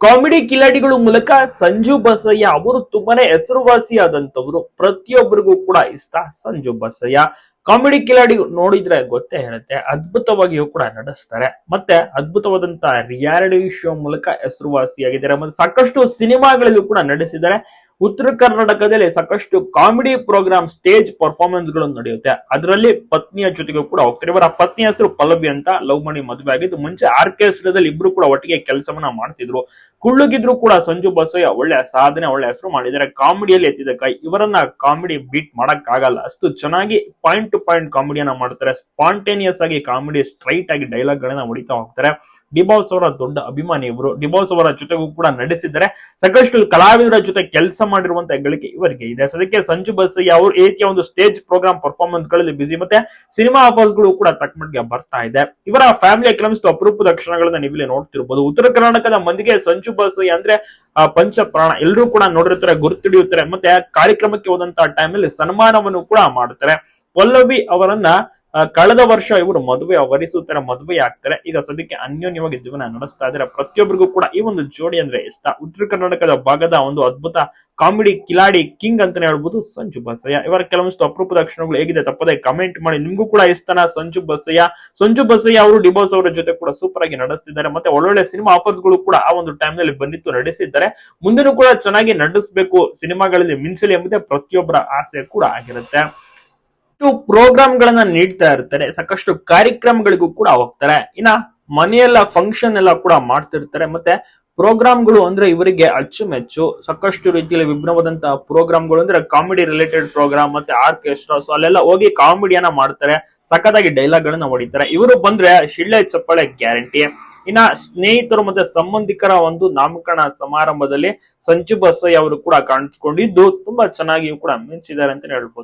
Comedy ಕಿಲಾಡಿಗಳು ಮೂಲಕ ಸಂಜು ಬಸಯ್ಯ ಅವರು ತುಂಬಾನೇ ಹೆಸರುವಾಸಿಯಾದಂತವ್ರು. ಪ್ರತಿಯೊಬ್ಬರಿಗೂ ಕೂಡ ಇಷ್ಟ ಸಂಜು ಬಸಯ್ಯ. ಕಾಮಿಡಿ ಕಿಲಾಡಿ ನೋಡಿದ್ರೆ ಗೊತ್ತೇ ಹೇಳುತ್ತೆ, ಅದ್ಭುತವಾಗಿಯೂ ಕೂಡ ನಡೆಸ್ತಾರೆ. ಮತ್ತೆ ಅದ್ಭುತವಾದಂತ ರಿಯಾಲಿಟಿ ಶೋ ಮೂಲಕ ಹೆಸರುವಾಸಿಯಾಗಿದ್ದಾರೆ. ಮತ್ತೆ ಸಾಕಷ್ಟು ಸಿನಿಮಾಗಳಲ್ಲೂ ಕೂಡ ನಡೆಸಿದ್ದಾರೆ. ಉತ್ತರ ಕರ್ನಾಟಕದಲ್ಲಿ ಸಾಕಷ್ಟು ಕಾಮಿಡಿ ಪ್ರೋಗ್ರಾಮ್ ಸ್ಟೇಜ್ ಪರ್ಫಾರ್ಮೆನ್ಸ್ ಗಳು ನಡೆಯುತ್ತೆ. ಅದರಲ್ಲಿ ಪತ್ನಿಯ ಜೊತೆಗೂ ಕೂಡ ಹೋಗ್ತಾರೆ. ಇವರ ಪತ್ನಿ ಹೆಸರು ಪಲ್ಲವಿ ಅಂತ, ಲವ್ ಮಾಡಿ ಮದುವೆ ಆಗಿದ್ದು. ಮುಂಚೆ ಆರ್ಕೆಸ್ಟ್ರಾದಲ್ಲಿ ಇಬ್ರು ಕೂಡ ಒಟ್ಟಿಗೆ ಕೆಲಸವನ್ನ ಮಾಡ್ತಿದ್ರು. ಕುಳ್ಳುಗಿದ್ರು ಕೂಡ ಸಂಜು ಬಸಯ್ಯ ಒಳ್ಳೆ ಸಾಧನೆ, ಒಳ್ಳೆ ಹೆಸರು ಮಾಡಿದ್ದಾರೆ. ಕಾಮಿಡಿಯಲ್ಲಿ ಎತ್ತಿದ ಕೈ. ಇವರನ್ನ ಕಾಮಿಡಿ ಬೀಟ್ ಮಾಡಕ್ ಆಗಲ್ಲ, ಅಷ್ಟು ಚೆನ್ನಾಗಿ ಪಾಯಿಂಟ್ ಟು ಪಾಯಿಂಟ್ ಕಾಮಿಡಿಯನ್ನ ಮಾಡ್ತಾರೆ. ಸ್ಪಾಂಟೇನಿಯಸ್ ಆಗಿ ಕಾಮಿಡಿ ಸ್ಟ್ರೈಟ್ ಆಗಿ ಡೈಲಾಗ್ ಗಳನ್ನ ಹೊಡಿತಾ ಹೋಗ್ತಾರೆ. ಡಿಬಾಸ್ ಅವರ ದೊಡ್ಡ ಅಭಿಮಾನಿ ಇವರು. ಡಿಬಾಸ್ ಅವರ ಜೊತೆಗೂ ಕೂಡ ನಡೆಸಿದ್ದಾರೆ. ಸಾಕಷ್ಟು ಕಲಾವಿದರ ಜೊತೆ ಕೆಲಸ ಮಾಡಿರುವಂತಹ ಗಳಿಕೆ ಇವರಿಗೆ ಇದೆ. ಸದ್ಯಕ್ಕೆ ಸಂಜು ಬಸಯ್ಯ ಅವರು ಈ ರೀತಿಯ ಒಂದು ಸ್ಟೇಜ್ ಪ್ರೋಗ್ರಾಮ್ ಪರ್ಫಾರ್ಮೆನ್ಸ್ ಗಳಲ್ಲಿ ಬಿಸಿ. ಮತ್ತೆ ಸಿನಿಮಾ ಆಫರ್ಸ್ ಗಳು ಕೂಡ ತಕ್ಕಮಟ್ಟಿಗೆ ಬರ್ತಾ ಇದೆ. ಇವರ ಫ್ಯಾಮಿಲಿಯ ಕೆಲವೊಂದು ಅಪರೂಪದ ಕ್ಷಣಗಳನ್ನ ನೀವಿಲ್ಲಿ ನೋಡ್ತಿರ್ಬೋದು. ಉತ್ತರ ಕರ್ನಾಟಕದ ಮಂದಿಗೆ ಸಂಜು ಬಸಯ್ಯ ಅಂದ್ರೆ ಪಂಚ ಪ್ರಾಣ. ಎಲ್ಲರೂ ಕೂಡ ನೋಡಿರ್ತಾರೆ, ಗುರುತಿಡಿಯುತ್ತಾರೆ. ಮತ್ತೆ ಕಾರ್ಯಕ್ರಮಕ್ಕೆ ಹೋದಂತಹ ಟೈಮ್ ಅಲ್ಲಿ ಸನ್ಮಾನವನ್ನು ಕೂಡ ಮಾಡ್ತಾರೆ. ಪಲ್ಲವಿ ಅವರನ್ನ ಕಳೆದ ವರ್ಷ ಇವರು ಮದುವೆ ವರಿಸುತ್ತಾರೆ, ಮದುವೆ ಆಗ್ತಾರೆ. ಈಗ ಸದ್ಯಕ್ಕೆ ಅನ್ಯೋನ್ಯವಾಗಿ ಜೀವನ ನಡೆಸ್ತಾ ಇದ್ದಾರೆ. ಪ್ರತಿಯೊಬ್ಬರಿಗೂ ಕೂಡ ಈ ಒಂದು ಜೋಡಿ ಅಂದ್ರೆ ಇಷ್ಟ. ಉತ್ತರ ಕರ್ನಾಟಕದ ಭಾಗದ ಒಂದು ಅದ್ಭುತ ಕಾಮಿಡಿ ಕಿಲಾಡಿ ಕಿಂಗ್ ಅಂತಾನೆ ಹೇಳ್ಬೋದು ಸಂಜು ಬಸಯ್ಯ. ಇವರ ಕೆಲವೊಂದು ಅಪರೂಪದ ಕ್ಷಣಗಳು ಹೇಗಿದೆ ತಪ್ಪದೆ ಕಮೆಂಟ್ ಮಾಡಿ. ನಿಮ್ಗೂ ಕೂಡ ಇಷ್ಟನಾ ಸಂಜು ಬಸಯ್ಯ? ಸಂಜು ಬಸಯ್ಯ ಅವರು ಡಿಬೋಸ್ ಅವರ ಜೊತೆ ಕೂಡ ಸೂಪರ್ ಆಗಿ ನಡೆಸ್ತಿದ್ದಾರೆ. ಮತ್ತೆ ಒಳ್ಳೊಳ್ಳೆ ಸಿನಿಮಾ ಆಫರ್ಸ್ ಗಳು ಕೂಡ ಆ ಒಂದು ಟೈಮ್ ನಲ್ಲಿ ಬಂದಿತ್ತು, ನಡೆಸಿದ್ದಾರೆ. ಮುಂದೆನೂ ಕೂಡ ಚೆನ್ನಾಗಿ ನಡೆಸಬೇಕು, ಸಿನಿಮಾಗಳಲ್ಲಿ ಮಿಂಚಲಿ ಎಂಬುದೇ ಪ್ರತಿಯೊಬ್ಬರ ಆಸೆ ಕೂಡ ಆಗಿರುತ್ತೆ. ಪ್ರೋಗ್ರಾಮ್ ಗಳನ್ನ ನೀಡ್ತಾ ಇರ್ತಾರೆ, ಸಾಕಷ್ಟು ಕಾರ್ಯಕ್ರಮಗಳಿಗೂ ಕೂಡ ಹೋಗ್ತಾರೆ. ಇನ್ನ ಮನೆಯೆಲ್ಲ ಫಂಕ್ಷನ್ ಎಲ್ಲ ಕೂಡ ಮಾಡ್ತಿರ್ತಾರೆ. ಮತ್ತೆ ಪ್ರೋಗ್ರಾಮ್ಗಳು ಅಂದ್ರೆ ಇವರಿಗೆ ಅಚ್ಚುಮೆಚ್ಚು. ಸಾಕಷ್ಟು ರೀತಿಯಲ್ಲಿ ವಿಭಿನ್ನವಾದಂತಹ ಪ್ರೋಗ್ರಾಮ್ಗಳು ಅಂದ್ರೆ ಕಾಮಿಡಿ ರಿಲೇಟೆಡ್ ಪ್ರೋಗ್ರಾಮ್, ಮತ್ತೆ ಆರ್ಕೆಸ್ಟ್ರಾ, ಸೊ ಅಲ್ಲೆಲ್ಲ ಹೋಗಿ ಕಾಮಿಡಿಯನ್ನ ಮಾಡ್ತಾರೆ. ಸಖತ್ತಾಗಿ ಡೈಲಾಗ್ ಗಳನ್ನ ಹೊಡಿತಾರೆ. ಇವರು ಬಂದ್ರೆ ಶಿಳ್ಳೆ ಚಪ್ಪಾಳೆ ಗ್ಯಾರಂಟಿ. ಇನ್ನ ಸ್ನೇಹಿತರು ಮತ್ತೆ ಸಂಬಂಧಿಕರ ಒಂದು ನಾಮಕರಣ ಸಮಾರಂಭದಲ್ಲಿ ಸಂಜು ಬಸಯ್ಯ ಅವರು ಕೂಡ ಕಾಣಿಸ್ಕೊಂಡಿದ್ದು ತುಂಬಾ ಚೆನ್ನಾಗಿಯೂ ಕೂಡ ಮಿಂಚಿದ್ದಾರೆ ಅಂತ ಹೇಳ್ಬೋದು.